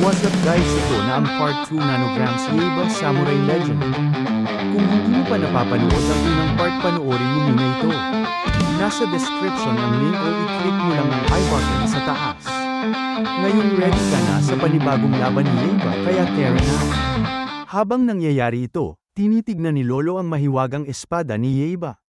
What's up guys, ito na ang part 2 nanograms Yaiba Samurai Legend. Kung hindi mo pa napapanood ang unang part, panoorin mo muna ito. Nasa description ang link o i-click mo lang ang I button sa taas. Ngayon ready ka na sa panibagong laban ni Yaiba, kaya tara na. Habang nangyayari ito, tinitignan ni Lolo ang mahiwagang espada ni Yaiba.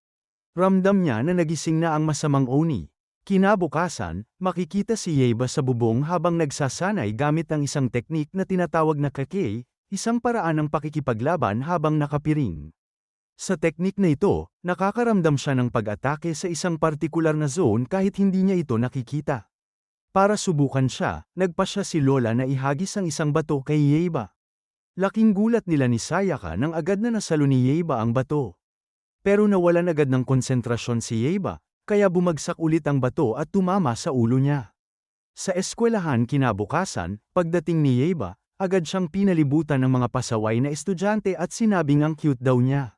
Ramdam niya na nagising na ang masamang Oni. Kinabukasan, makikita si Yaiba sa bubong habang nagsasanay gamit ang isang teknik na tinatawag na kakei, isang paraan ng pakikipaglaban habang nakapiring. Sa teknik na ito, nakakaramdam siya ng pag-atake sa isang partikular na zone kahit hindi niya ito nakikita. Para subukan siya, nagpasya si Lola na ihagis ang isang bato kay Yaiba. Laking gulat nila ni Sayaka nang agad na nasalo ni Yaiba ang bato. Pero nawalan agad ng konsentrasyon si Yaiba, kaya bumagsak ulit ang bato at tumama sa ulo niya. Sa eskwelahan kinabukasan, pagdating ni Yaiba, agad siyang pinalibutan ng mga pasaway na estudyante at sinabing ang cute daw niya.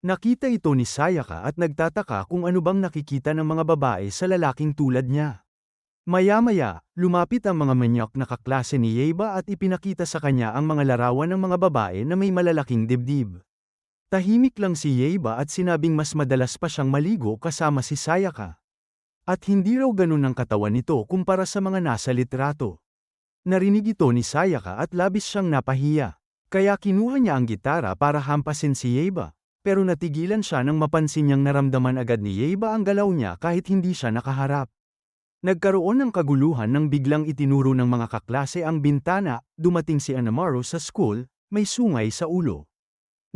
Nakita ito ni Sayaka at nagtataka kung ano bang nakikita ng mga babae sa lalaking tulad niya. Maya-maya, lumapit ang mga manyok na kaklase ni Yaiba at ipinakita sa kanya ang mga larawan ng mga babae na may malalaking dibdib. Tahimik lang si Yaiba at sinabing mas madalas pa siyang maligo kasama si Sayaka. At hindi raw ganun ang katawan nito kumpara sa mga nasa litrato. Narinig ito ni Sayaka at labis siyang napahiya. Kaya kinuha niya ang gitara para hampasin si Yaiba, pero natigilan siya nang mapansin niyang naramdaman agad ni Yaiba ang galaw niya kahit hindi siya nakaharap. Nagkaroon ng kaguluhan nang biglang itinuro ng mga kaklase ang bintana, dumating si Anamaru sa school, may sungay sa ulo.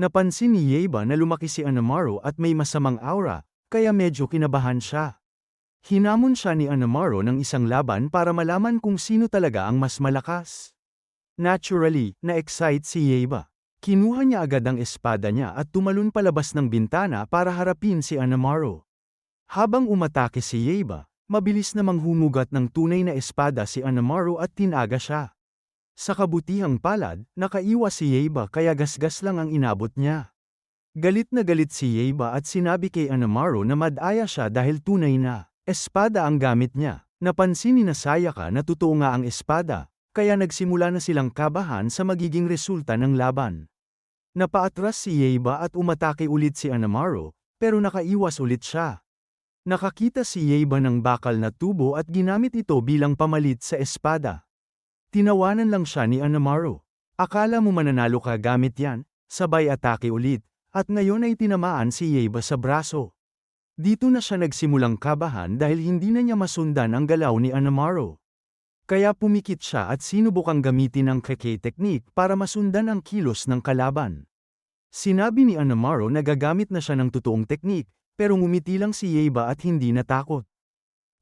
Napansin ni Yaiba na lumaki si Anamaru at may masamang aura, kaya medyo kinabahan siya. Hinamon siya ni Anamaru ng isang laban para malaman kung sino talaga ang mas malakas. Naturally, na-excite si Yaiba. Kinuha niya agad ang espada niya at tumalon palabas ng bintana para harapin si Anamaru. Habang umatake si Yaiba, mabilis namang humugat ng tunay na espada si Anamaru at tinaga siya. Sa kabutihang palad, nakaiwas si Yaiba kaya gasgas lang ang inabot niya. Galit na galit si Yaiba at sinabi kay Anamaru na madaya siya dahil tunay na espada ang gamit niya. Napansin ni Sayaka na totoo nga ang espada, kaya nagsimula na silang kabahan sa magiging resulta ng laban. Napaatras si Yaiba at umatake ulit si Anamaru, pero nakaiwas ulit siya. Nakakita si Yaiba ng bakal na tubo at ginamit ito bilang pamalit sa espada. Tinawanan lang siya ni Anamaru. Akala mo mananalo ka gamit yan, sabay atake ulit, at ngayon ay tinamaan si Yaiba sa braso. Dito na siya nagsimulang kabahan dahil hindi na niya masundan ang galaw ni Anamaru. Kaya pumikit siya at sinubukang gamitin ang kakei technique para masundan ang kilos ng kalaban. Sinabi ni Anamaru na gagamit na siya ng totoong teknik, pero ngumiti lang si Yaiba at hindi natakot.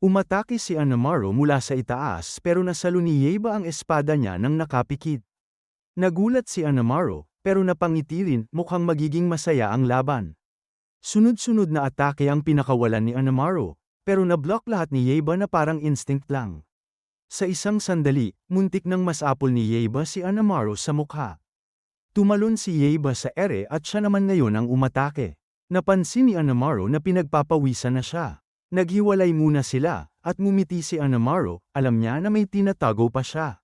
Umatake si Anamaru mula sa itaas pero nasalo ni Yaiba ang espada niya nang nakapikit. Nagulat si Anamaru, pero napangiti rin, mukhang magiging masaya ang laban. Sunod-sunod na atake ang pinakawalan ni Anamaru, pero nablock lahat ni Yaiba na parang instinct lang. Sa isang sandali, muntik nang masapol ni Yaiba si Anamaru sa mukha. Tumalon si Yaiba sa ere at siya naman ngayon ang umatake. Napansin ni Anamaru na pinagpapawisan na siya. Naghiwalay muna sila, at ngumiti si Anamaru, alam niya na may tinatago pa siya.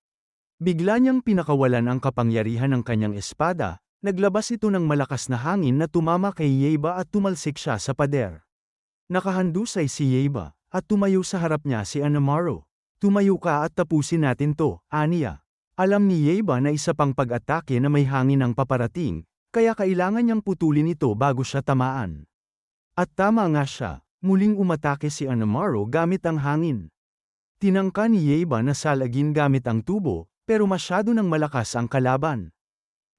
Bigla niyang pinakawalan ang kapangyarihan ng kanyang espada, naglabas ito ng malakas na hangin na tumama kay Yaiba at tumalsik siya sa pader. Nakahandusay si Yaiba, at tumayo sa harap niya si Anamaru. Tumayo ka at tapusin natin to, aniya. Alam ni Yaiba na isa pang pag-atake na may hangin ang paparating, kaya kailangan niyang putulin ito bago siya tamaan. At tama nga siya. Muling umatake si Anamaru gamit ang hangin. Tinangka ni Yaiba na salagin gamit ang tubo, pero masyado nang malakas ang kalaban.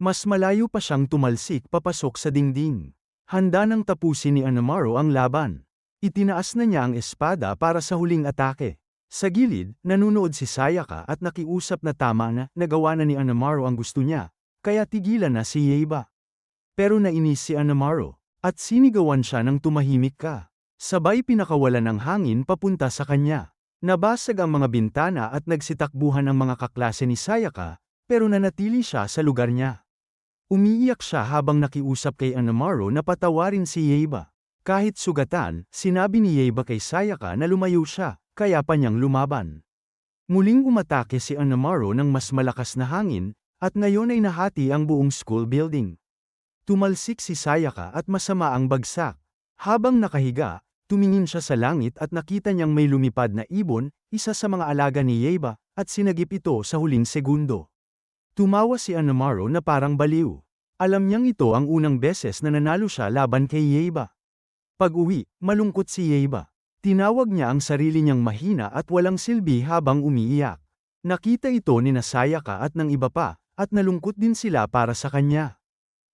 Mas malayo pa siyang tumalsik papasok sa dingding. Handa nang tapusin ni Anamaru ang laban. Itinaas na niya ang espada para sa huling atake. Sa gilid, nanunood si Sayaka at nakiusap na tama na nagawa na ni Anamaru ang gusto niya, kaya tigilan na si Yaiba. Pero nainis si Anamaru, at sinigawan siya ng tumahimik ka. Sabay pinakawalan ng hangin papunta sa kanya. Nabasag ang mga bintana at nagsitakbuhan ang mga kaklase ni Sayaka, pero nanatili siya sa lugar niya. Umiiyak siya habang nakiusap kay Anamaru na patawarin si Yaiba. Kahit sugatan, sinabi ni Yaiba kay Sayaka na lumayo siya, kaya pa niyang lumaban. Muling umatake si Anamaru ng mas malakas na hangin, at ngayon ay nahati ang buong school building. Tumalsik si Sayaka at masama ang bagsak. Habang nakahiga, tumingin siya sa langit at nakita niyang may lumipad na ibon, isa sa mga alaga ni Yeiba, at sinagip ito sa huling segundo. Tumawa si Anamaru na parang baliw. Alam niyang ito ang unang beses na nanalo siya laban kay Yeiba. Pag-uwi, malungkot si Yeiba. Tinawag niya ang sarili niyang mahina at walang silbi habang umiiyak. Nakita ito ni Sayaka at ng iba pa, at nalungkot din sila para sa kanya.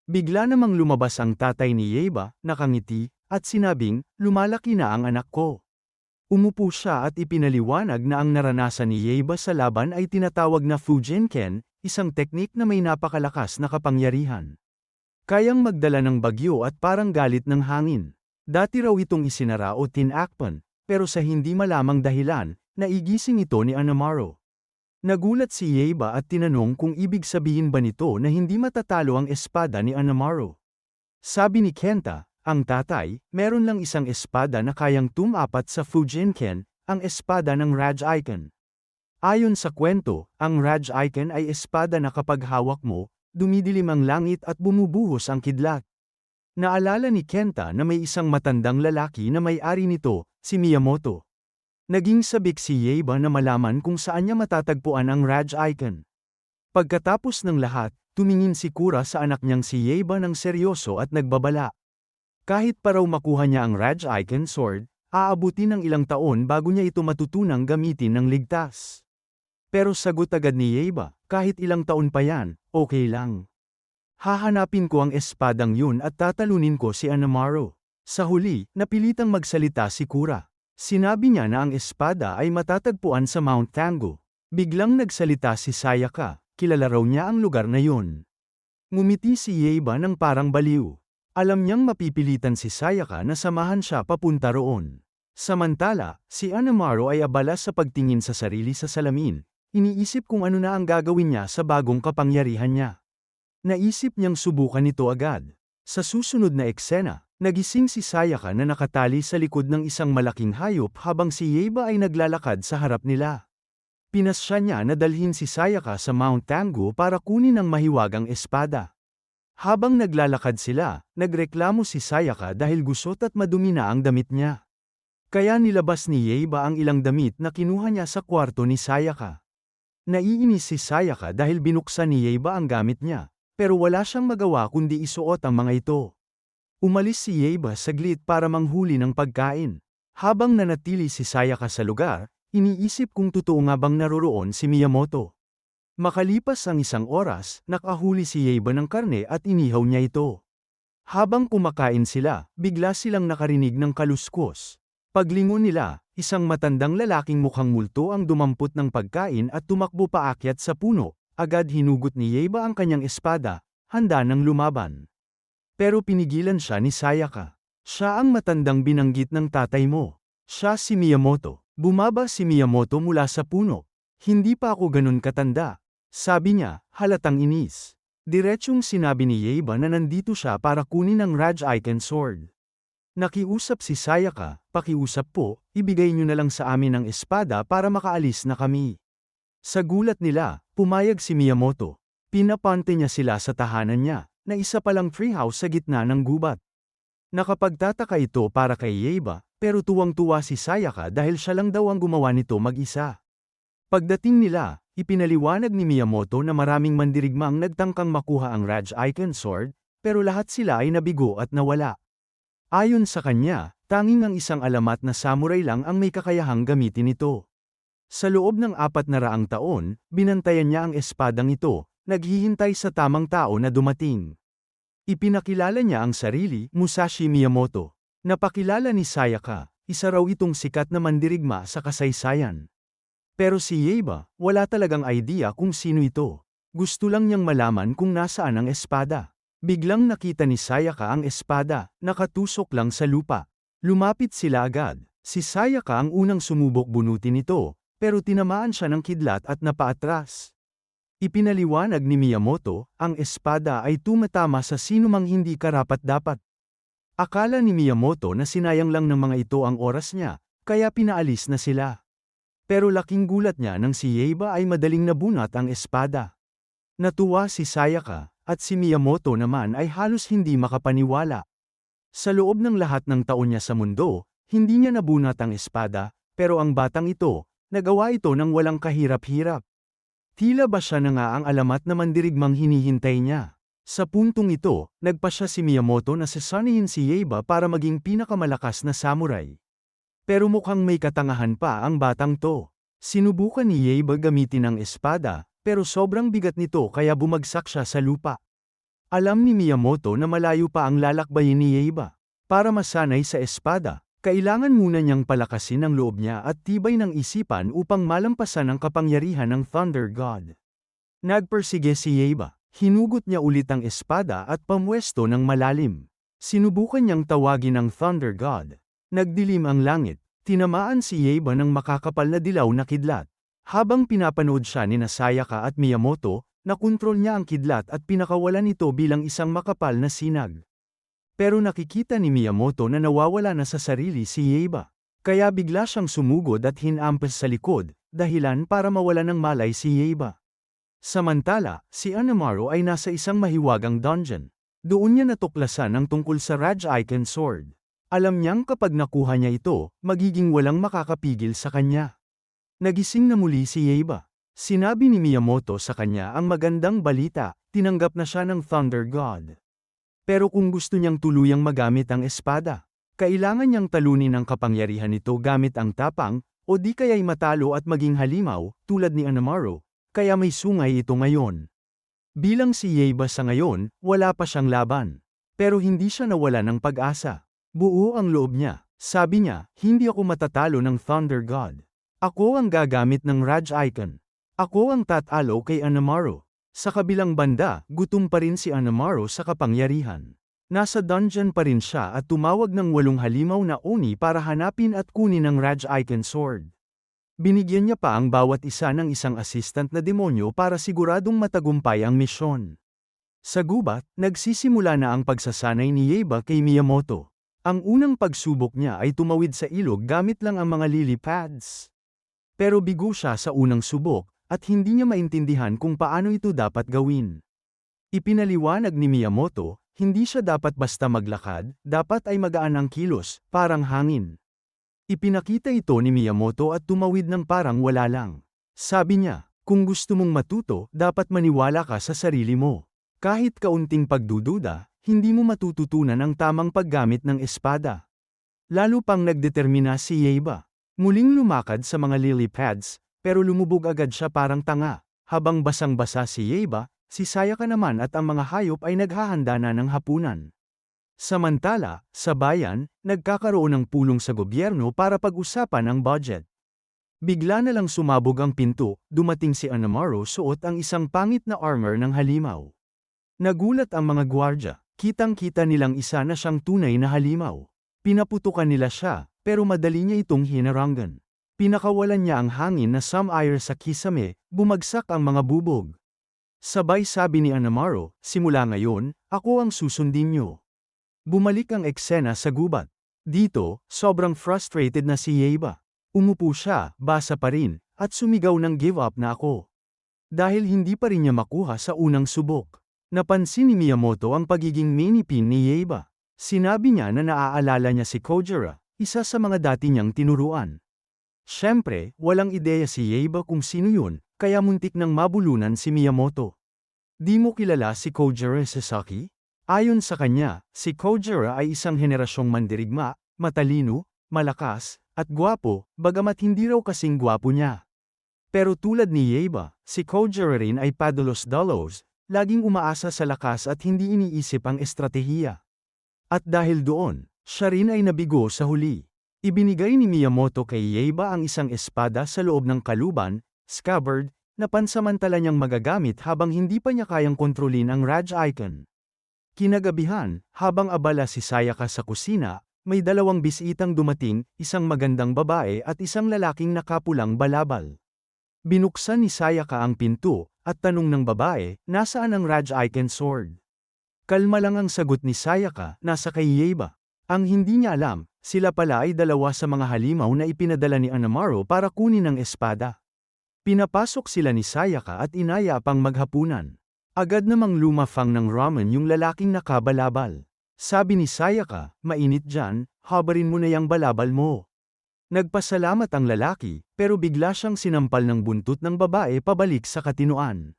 Bigla namang lumabas ang tatay ni Yeiba, nakangiti, at sinabing, "Lumalaki na ang anak ko." Umupo siya at ipinaliwanag na ang naranasan ni Yeiba sa laban ay tinatawag na Fujinken, isang teknik na may napakalakas na kapangyarihan. Kayang magdala ng bagyo at parang galit ng hangin. Dati raw itong isinara o tinakpan, pero sa hindi malamang dahilan, naigising ito ni Anamaru. Nagulat si Yeiba at tinanong kung ibig sabihin ba nito na hindi matatalo ang espada ni Anamaru. Sabi ni Kenta, ang tatay, meron lang isang espada na kayang tumapat sa Fujinken, ang espada ng Rajaiken. Ayon sa kwento, ang Rajaiken ay espada na kapag hawak mo, dumidilim ang langit at bumubuhos ang kidlat. Naalala ni Kenta na may isang matandang lalaki na may-ari nito, si Miyamoto. Naging sabik si Yeiba na malaman kung saan niya matatagpuan ang Rajaiken. Pagkatapos ng lahat, tumingin si Kura sa anak niyang si Yeiba ng seryoso at nagbabala. Kahit pa raw makuha niya ang Rajaiken sword, aabutin ng ilang taon bago niya ito matutunang gamitin ng ligtas. Pero sagot agad ni Yeiba, kahit ilang taon pa yan, okay lang. Hahanapin ko ang espadang yun at tatalunin ko si Anamaru. Sa huli, napilitang magsalita si Kura. Sinabi niya na ang espada ay matatagpuan sa Mount Tango. Biglang nagsalita si Sayaka, kilala raw niya ang lugar na yun. Ngumiti si Yeiba ng parang baliw. Alam niyang mapipilitan si Sayaka na samahan siya papunta roon. Samantala, si Anamaru ay abala sa pagtingin sa sarili sa salamin. Iniisip kung ano na ang gagawin niya sa bagong kapangyarihan niya. Naisip niyang subukan ito agad. Sa susunod na eksena, nagising si Sayaka na nakatali sa likod ng isang malaking hayop habang si Yeiba ay naglalakad sa harap nila. Pinasya niya na dalhin si Sayaka sa Mount Tango para kunin ang mahiwagang espada. Habang naglalakad sila, nagreklamo si Sayaka dahil gusot at madumi na ang damit niya. Kaya nilabas ni Yeiba ang ilang damit na kinuha niya sa kwarto ni Sayaka. Naiinis si Sayaka dahil binuksan ni Yeiba ang gamit niya. Pero wala siyang magawa kundi isuot ang mga ito. Umalis si Yeiba saglit para manghuli ng pagkain. Habang nanatili si Sayaka sa lugar, iniisip kung totoo nga bang naroroon si Miyamoto. Makalipas ang isang oras, nakahuli si Yeiba ng karne at inihaw niya ito. Habang kumakain sila, bigla silang nakarinig ng kaluskos. Paglingon nila, isang matandang lalaking mukhang multo ang dumampot ng pagkain at tumakbo paakyat sa puno. Agad hinugot ni Yeiba ang kanyang espada, handa ng lumaban. Pero pinigilan siya ni Sayaka. Siya ang matandang binanggit ng tatay mo. Siya si Miyamoto. Bumaba si Miyamoto mula sa puno. Hindi pa ako ganun katanda. Sabi niya, halatang inis. Diretsong sinabi ni Yeiba na nandito siya para kunin ang Rajaiken sword. Nakiusap si Sayaka, pakiusap po, ibigay niyo na lang sa amin ang espada para makaalis na kami. Sa gulat nila, pumayag si Miyamoto. Pinapante niya sila sa tahanan niya, na isa palang treehouse sa gitna ng gubat. Nakapagtataka ito para kay Yeiba, pero tuwang-tuwa si Sayaka dahil siya lang daw ang gumawa nito mag-isa. Pagdating nila, ipinaliwanag ni Miyamoto na maraming mandirigmang nagtangkang makuha ang Rajaiken sword, pero lahat sila ay nabigo at nawala. Ayon sa kanya, tanging ang isang alamat na samurai lang ang may kakayahang gamitin ito. Sa loob ng 400 taon, binantayan niya ang espadang ito, naghihintay sa tamang tao na dumating. Ipinakilala niya ang sarili, Musashi Miyamoto. Napakilala ni Sayaka, isa raw itong sikat na mandirigma sa kasaysayan. Pero si Yeiba, wala talagang idea kung sino ito. Gusto lang niyang malaman kung nasaan ang espada. Biglang nakita ni Sayaka ang espada, nakatusok lang sa lupa. Lumapit sila agad. Si Sayaka ang unang sumubok bunutin ito, pero tinamaan siya ng kidlat at napaatras. Ipinaliwanag ni Miyamoto, ang espada ay tumatama sa sinumang hindi karapat-dapat. Akala ni Miyamoto na sinayang lang ng mga ito ang oras niya, kaya pinaalis na sila. Pero laking gulat niya nang si Yeiba ay madaling nabunot ang espada. Natuwa si Sayaka, at si Miyamoto naman ay halos hindi makapaniwala. Sa loob ng lahat ng taon niya sa mundo, hindi niya nabunot ang espada, pero ang batang ito, nagawa ito ng walang kahirap-hirap. Tila ba siya na nga ang alamat na mandirigmang hinihintay niya? Sa puntong ito, nagpasya si Miyamoto na sasanihin si Yeiba para maging pinakamalakas na samurai. Pero mukhang may katangahan pa ang batang to. Sinubukan ni Yeiba gamitin ang espada, pero sobrang bigat nito kaya bumagsak siya sa lupa. Alam ni Miyamoto na malayo pa ang lalakbayin ni Yeiba. Para masanay sa espada, kailangan muna niyang palakasin ang loob niya at tibay ng isipan upang malampasan ang kapangyarihan ng Thunder God. Nagpersige si Yeiba. Hinugot niya ulit ang espada at pamwesto ng malalim. Sinubukan niyang tawagin ang Thunder God. Nagdilim ang langit. Tinamaan si Yeiba ng makakapal na dilaw na kidlat. Habang pinapanood siya ni Sayaka at Miyamoto, nakontrol niya ang kidlat at pinakawalan ito bilang isang makapal na sinag. Pero nakikita ni Miyamoto na nawawala na sa sarili si Yeiba. Kaya bigla siyang sumugod at hinampas sa likod, dahilan para mawala ng malay si Yeiba. Samantala, si Anamaru ay nasa isang mahiwagang dungeon. Doon niya natuklasan ang tungkol sa Rajaiken Sword. Alam niyang kapag nakuha niya ito, magiging walang makakapigil sa kanya. Nagising na muli si Yeiba. Sinabi ni Miyamoto sa kanya ang magandang balita, tinanggap na siya ng Thunder God. Pero kung gusto niyang tuluyang magamit ang espada, kailangan niyang talunin ang kapangyarihan nito gamit ang tapang, o di kaya'y matalo at maging halimaw, tulad ni Anamaru. Kaya may sungay ito ngayon. Bilang si Yeiba sa ngayon, wala pa siyang laban. Pero hindi siya nawala ng pag-asa. Buo ang loob niya. Sabi niya, hindi ako matatalo ng Thunder God. Ako ang gagamit ng Rajaiken. Ako ang tatalo kay Anamaru. Sa kabilang banda, gutom pa rin si Anamaru sa kapangyarihan. Nasa dungeon pa rin siya at tumawag ng 8 halimaw na oni para hanapin at kunin ang Rajaiken Sword. Binigyan niya pa ang bawat isa ng isang assistant na demonyo para siguradong matagumpay ang misyon. Sa gubat, nagsisimula na ang pagsasanay ni Yeiba kay Miyamoto. Ang unang pagsubok niya ay tumawid sa ilog gamit lang ang mga lily pads. Pero bigo siya sa unang subok, at hindi niya maintindihan kung paano ito dapat gawin. Ipinaliwanag ni Miyamoto, hindi siya dapat basta maglakad, dapat ay magaan ang kilos, parang hangin. Ipinakita ito ni Miyamoto at tumawid ng parang wala lang. Sabi niya, kung gusto mong matuto, dapat maniwala ka sa sarili mo. Kahit kaunting pagdududa, hindi mo matututunan ang tamang paggamit ng espada. Lalo pang nagdetermina si Yeiba. Muling lumakad sa mga lily pads, pero lumubog agad siya parang tanga. Habang basang-basa si Yeiba, si Sayaka naman at ang mga hayop ay naghahanda na ng hapunan. Samantala, sa bayan, nagkakaroon ng pulong sa gobyerno para pag-usapan ang budget. Bigla na lang sumabog ang pinto, dumating si Anamaru suot ang isang pangit na armor ng halimaw. Nagulat ang mga gwardya, kitang-kita nilang isa na siyang tunay na halimaw. Pinaputukan nila siya, pero madali niya itong hinarangan. Pinakawalan niya ang hangin na some-ire sa kisame, bumagsak ang mga bubog. Sabay sabi ni Anamaru, simula ngayon, ako ang susundin niyo. Bumalik ang eksena sa gubat. Dito, sobrang frustrated na si Yeiba. Umupo siya, basa pa rin, at sumigaw ng give up na ako. Dahil hindi pa rin niya makuha sa unang subok. Napansin ni Miyamoto ang pagiging minipin ni Yeiba. Sinabi niya na naaalala niya si Kojira, isa sa mga dati niyang tinuruan. Siyempre, walang ideya si Yeiba kung sino yun, kaya muntik nang mabulunan si Miyamoto. Di mo kilala si Kojira Sasaki? Ayon sa kanya, si Kojira ay isang henerasyong mandirigma, matalino, malakas, at gwapo, bagamat hindi raw kasing gwapo niya. Pero tulad ni Yeiba, si Kojira rin ay padalos-dalos, laging umaasa sa lakas at hindi iniisip ang estratehiya. At dahil doon, siya rin ay nabigo sa huli. Ibinigay ni Miyamoto kay Yeiba ang isang espada sa loob ng kaluban, scabbard, na pansamantala niyang magagamit habang hindi pa niya kayang kontrolin ang Rajaiken. Kinagabihan, habang abala si Sayaka sa kusina, may 2 bisitang dumating, isang magandang babae at isang lalaking nakapulang balabal. Binuksan ni Sayaka ang pinto, at tanong ng babae, nasaan ang Rajaiken Sword? Kalma lang ang sagot ni Sayaka, nasa kay Yeiba. Ang hindi niya alam, Sila pala ay dalawa sa mga halimaw na ipinadala ni Anamaru para kunin ang espada. Pinapasok sila ni Sayaka at inaya pang maghapunan. Agad namang lumafang ng ramen yung lalaking nakabalabal. Sabi ni Sayaka, mainit dyan, habarin mo na yang balabal mo. Nagpasalamat ang lalaki, pero bigla siyang sinampal ng buntot ng babae pabalik sa katinuan.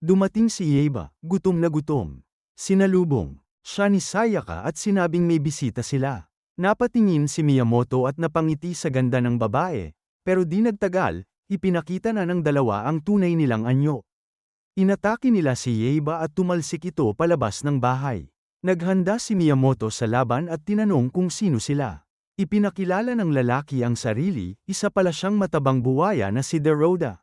Dumating si Yeiba, gutom na gutom. Sinalubong siya ni Sayaka at sinabing may bisita sila. Napatingin si Miyamoto at napangiti sa ganda ng babae, pero di nagtagal, ipinakita na ng dalawa ang tunay nilang anyo. Inatake nila si Yeiba at tumalsik ito palabas ng bahay. Naghanda si Miyamoto sa laban at tinanong kung sino sila. Ipinakilala ng lalaki ang sarili, isa pala siyang matabang buwaya na si Deroda.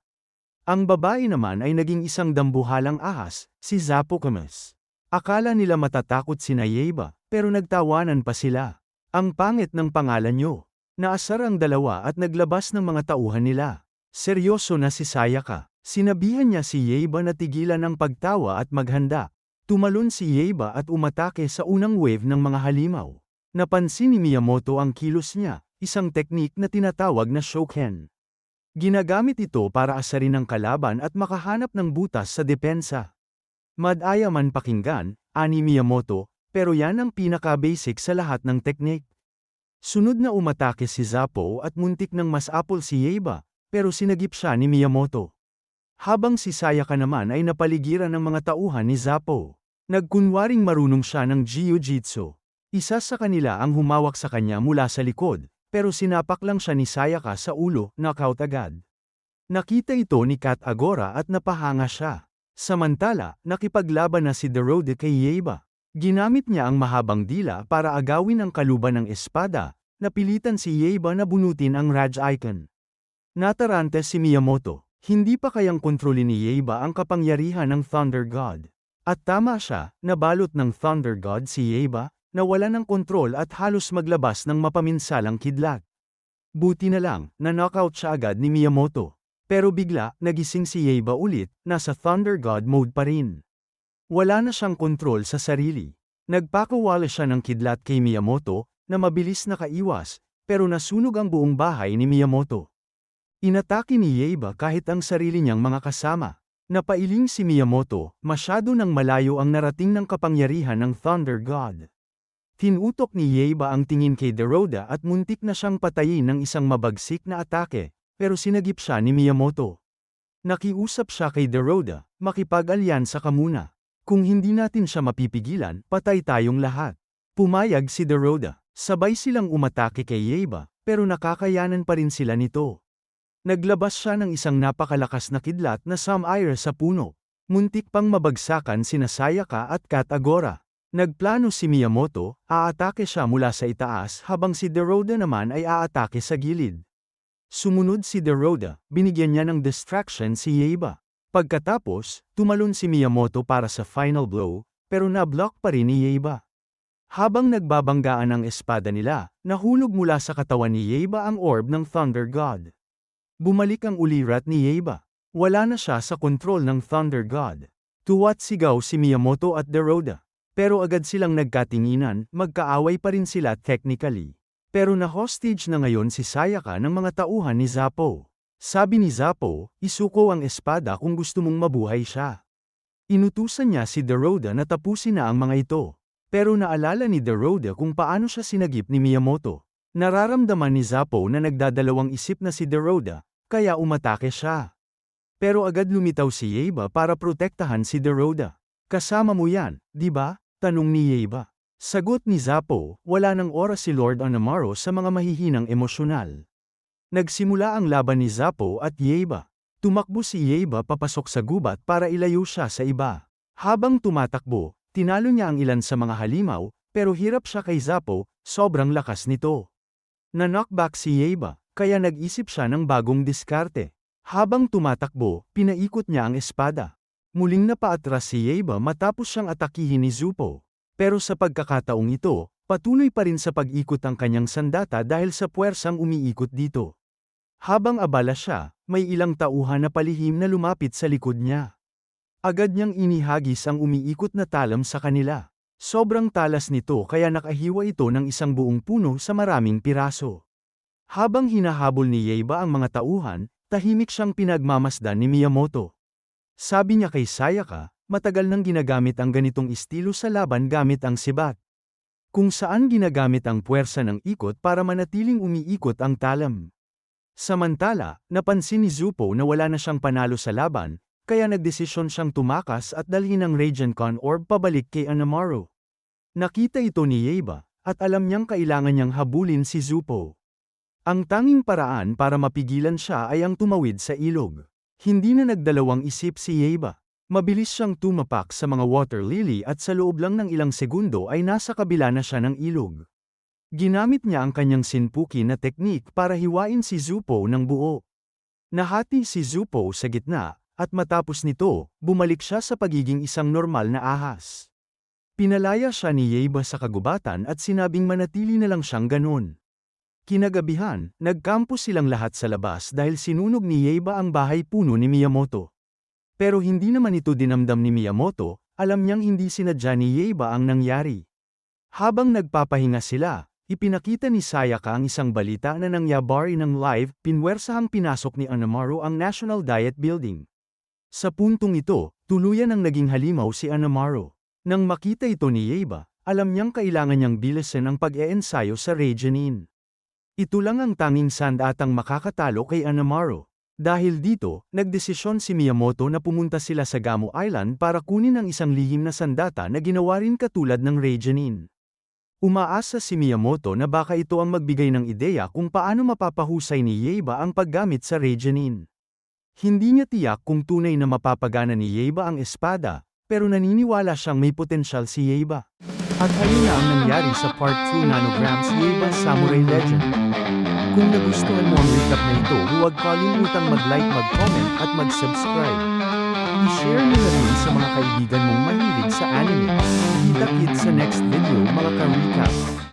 Ang babae naman ay naging isang dambuhalang ahas, si Zapocamus. Akala nila matatakot sina Yeiba, pero nagtawanan pa sila. Ang pangit ng pangalan nyo. Naasar ang dalawa at naglabas ng mga tauhan nila. Seryoso na si Sayaka. Sinabihan niya si Yeiba na tigilan ang pagtawa at maghanda. Tumalon si Yeiba at umatake sa unang wave ng mga halimaw. Napansin ni Miyamoto ang kilos niya, isang teknik na tinatawag na shoken. Ginagamit ito para asarin ang kalaban at makahanap ng butas sa depensa. Madaya man pakinggan, ani Miyamoto, pero yan ang pinaka-basic sa lahat ng teknik. Sunod na umatake si Zappo at muntik nang masapol si Yeiba, pero sinagip siya ni Miyamoto. Habang si Sayaka naman ay napaligiran ng mga tauhan ni Zappo. Nagkunwaring marunong siya ng jiu-jitsu. Isa sa kanila ang humawak sa kanya mula sa likod, pero sinapak lang siya ni Sayaka sa ulo, knockout agad. Nakita ito ni Kat Agora at napahanga siya. Samantala, nakipaglaban na si Deroda kay Yeiba. Ginamit niya ang mahabang dila para agawin ang kaluban ng espada, napilitan si Yeiba na bunutin ang Raj Icon. Natarante si Miyamoto, hindi pa kayang kontrolin ni Yeiba ang kapangyarihan ng Thunder God. At tama siya, nabalot ng Thunder God si Yeiba, nawala ng kontrol at halos maglabas ng mapaminsalang kidlat. Buti na lang, na-knockout siya agad ni Miyamoto. Pero bigla, nagising si Yeiba ulit, nasa Thunder God mode pa rin. Wala na siyang kontrol sa sarili. Nagpakawala siya ng kidlat kay Miyamoto, na mabilis nakaiwas, pero nasunog ang buong bahay ni Miyamoto. Inatake ni Yeiba kahit ang sarili niyang mga kasama. Napailing si Miyamoto, masyado nang malayo ang narating ng kapangyarihan ng Thunder God. Tinutok ni Yeiba ang tingin kay Deroda at muntik na siyang patayin ng isang mabagsik na atake, pero sinagip siya ni Miyamoto. Nakiusap siya kay Deroda, makipag-alyansa ka muna. Kung hindi natin siya mapipigilan, patay tayong lahat. Pumayag si Deroda. Sabay silang umatake kay Yeiba, pero nakakayanan pa rin sila nito. Naglabas siya ng isang napakalakas na kidlat na sum-ire sa puno. Muntik pang mabagsakan sina Sayaka at Kat Agora. Nagplano si Miyamoto, aatake siya mula sa itaas habang si Deroda naman ay aatake sa gilid. Sumunod si Deroda, binigyan niya ng distraction si Yeiba. Pagkatapos, tumalon si Miyamoto para sa final blow, pero na-block pa rin ni Yeiba. Habang nagbabanggaan ang espada nila, nahulog mula sa katawan ni Yeiba ang orb ng Thunder God. Bumalik ang ulirat ni Yeiba. Wala na siya sa kontrol ng Thunder God. Tuwat sigaw si Miyamoto at Deroda. Pero agad silang nagkatinginan, magkaaway pa rin sila technically. Pero na-hostage na ngayon si Sayaka ng mga tauhan ni Zappo. Sabi ni Zappo, isuko ang espada kung gusto mong mabuhay siya. Inutusan niya si Deroda na tapusin na ang mga ito. Pero naalala ni Deroda kung paano siya sinagip ni Miyamoto. Nararamdaman ni Zappo na nagdadalawang isip na si Deroda, kaya umatake siya. Pero agad lumitaw si Yeiba para protektahan si Deroda. Kasama mo yan, di ba? Tanong ni Yeiba. Sagot ni Zappo, wala nang oras si Lord Anamaru sa mga mahihinang emosyonal. Nagsimula ang laban ni Zappo at Yeiba. Tumakbo si Yeiba papasok sa gubat para ilayo siya sa iba. Habang tumatakbo, tinalo niya ang ilan sa mga halimaw, pero hirap siya kay Zappo, sobrang lakas nito. Na-knockback si Yeiba, kaya nag-isip siya ng bagong diskarte. Habang tumatakbo, pinaikot niya ang espada. Muling napaatras si Yeiba matapos siyang atakihin ni Zappo. Pero sa pagkakataong ito, patuloy pa rin sa pag-ikot ang kanyang sandata dahil sa puwersang umiikot dito. Habang abala siya, may ilang tauhan na palihim na lumapit sa likod niya. Agad niyang inihagis ang umiikot na talam sa kanila. Sobrang talas nito kaya nakahiwa ito ng isang buong puno sa maraming piraso. Habang hinahabol ni Yaiba ang mga tauhan, tahimik siyang pinagmamasdan ni Miyamoto. Sabi niya kay Sayaka, matagal nang ginagamit ang ganitong estilo sa laban gamit ang sibat. Kung saan ginagamit ang puwersa ng ikot para manatiling umiikot ang talam. Samantala, napansin ni Zupo na wala na siyang panalo sa laban, kaya nagdesisyon siyang tumakas at dalhin ang Ragencon Orb pabalik kay Anamaru. Nakita ito ni Yaiba, at alam niyang kailangan niyang habulin si Zupo. Ang tanging paraan para mapigilan siya ay ang tumawid sa ilog. Hindi na nagdalawang isip si Yaiba. Mabilis siyang tumapak sa mga water lily at sa loob lang ng ilang segundo ay nasa kabila na siya ng ilog. Ginamit niya ang kanyang sinpuki na teknik para hiwain si Zupo ng buo. Nahati si Zupo sa gitna, at matapos nito, bumalik siya sa pagiging isang normal na ahas. Pinalaya siya ni Yaiba sa kagubatan at sinabing manatili na lang siyang ganon. Kinagabihan, nagkampo silang lahat sa labas dahil sinunog ni Yaiba ang bahay puno ni Miyamoto. Pero hindi naman ito dinamdam ni Miyamoto, alam niyang hindi sinadya ni Yaiba ang nangyari. Habang nagpapahinga sila, ipinakita ni Sayaka ang isang balita na nangyabari ng live, pinwersahang pinasok ni Anamaru ang National Diet Building. Sa puntong ito, tuluyan ang naging halimaw si Anamaru. Nang makita ito ni Yaiba, alam niyang kailangan niyang bilisan ang pag-eensayo sa Ragenin. Ito lang ang tanging sandatang makakatalo kay Anamaru. Dahil dito, nagdesisyon si Miyamoto na pumunta sila sa Gamo Island para kunin ang isang lihim na sandata na ginawa rin katulad ng Ragenin. Umaasa si Miyamoto na baka ito ang magbigay ng ideya kung paano mapapahusay ni Yaiba ang paggamit sa Ragenin. Hindi niya tiyak kung tunay na mapapagana ni Yaiba ang espada, pero naniniwala siyang may potensyal si Yaiba. At ayun na ang nangyari sa Part 2 Nanograms Yaiba Samurai Legend. Kung nagustuhan mo ang recap na ito, huwag kalimutang mag-like, mag-comment at mag-subscribe. I-share mo na rin sa mga kaibigan mong mahilig sa anime. Kita-kits sa next video mga ka-recap.